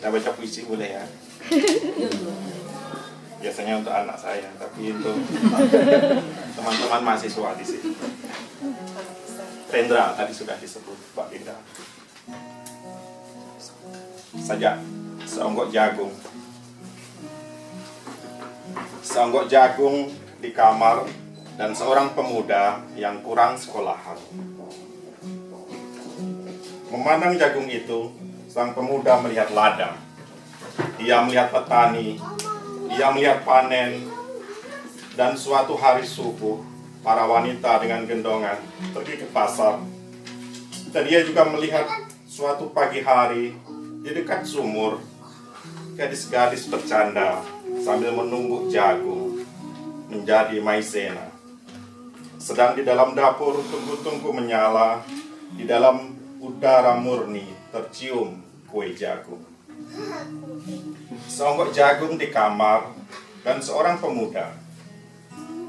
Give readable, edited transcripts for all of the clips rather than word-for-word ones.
Kita baca puisi boleh ya? Biasanya untuk anak saya, tapi untuk teman-teman mahasiswa di sini. Rendra tadi sudah disebut, Pak Indra. Saja, seonggok jagung. Seonggok jagung di kamar dan seorang pemuda yang kurang sekolahan. Memandang jagung itu, sang pemuda melihat ladang. Ia melihat petani, ia melihat panen, dan suatu hari subuh, para wanita dengan gendongan pergi ke pasar. Dan ia juga melihat suatu pagi hari, di dekat sumur, gadis-gadis bercanda sambil menumbuk jagung menjadi maizena. Sedang di dalam dapur tungku-tungku menyala, di dalam udara murni tercium kue jagung. Seonggok jagung di kamar dan seorang pemuda.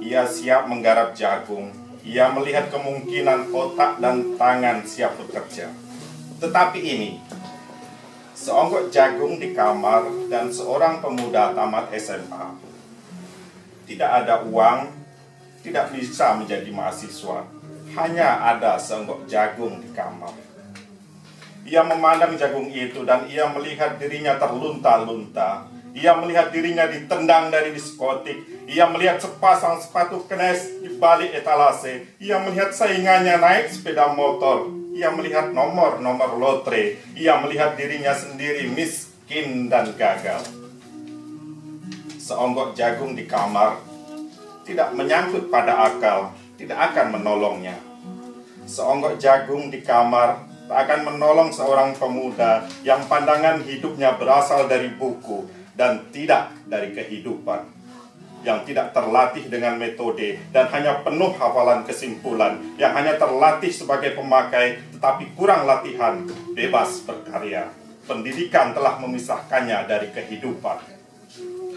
Ia siap menggarap jagung. Ia melihat kemungkinan otak dan tangan siap bekerja. Tetapi ini, seonggok jagung di kamar dan seorang pemuda tamat SMA. Tidak ada uang, tidak bisa menjadi mahasiswa. Hanya ada seonggok jagung di kamar. Ia memandang jagung itu dan ia melihat dirinya terlunta-lunta. Ia melihat dirinya ditendang dari diskotik. Ia melihat sepasang sepatu knes di balik etalase. Ia melihat saingannya naik sepeda motor. Ia melihat nomor-nomor lotre. Ia melihat dirinya sendiri miskin dan gagal. Seonggok jagung di kamar tidak menyangkut pada akal, tidak akan menolongnya. Seonggok jagung di kamar tak akan menolong seorang pemuda yang pandangan hidupnya berasal dari buku dan tidak dari kehidupan, yang tidak terlatih dengan metode dan hanya penuh hafalan kesimpulan, yang hanya terlatih sebagai pemakai tetapi kurang latihan bebas berkarya. Pendidikan telah memisahkannya dari kehidupan.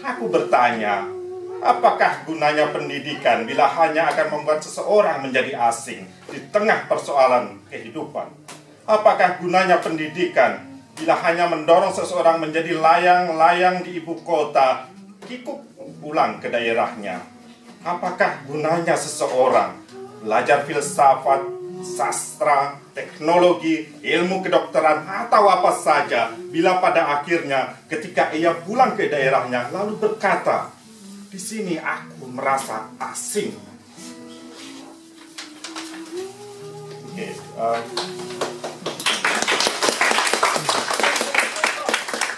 Aku bertanya, apakah gunanya pendidikan bila hanya akan membuat seseorang menjadi asing di tengah persoalan kehidupan? Apakah gunanya pendidikan bila hanya mendorong seseorang menjadi layang-layang di ibu kota, kikuk pulang ke daerahnya? Apakah gunanya seseorang belajar filsafat, sastra, teknologi, ilmu kedokteran, atau apa saja bila pada akhirnya ketika ia pulang ke daerahnya lalu berkata, di sini aku merasa asing.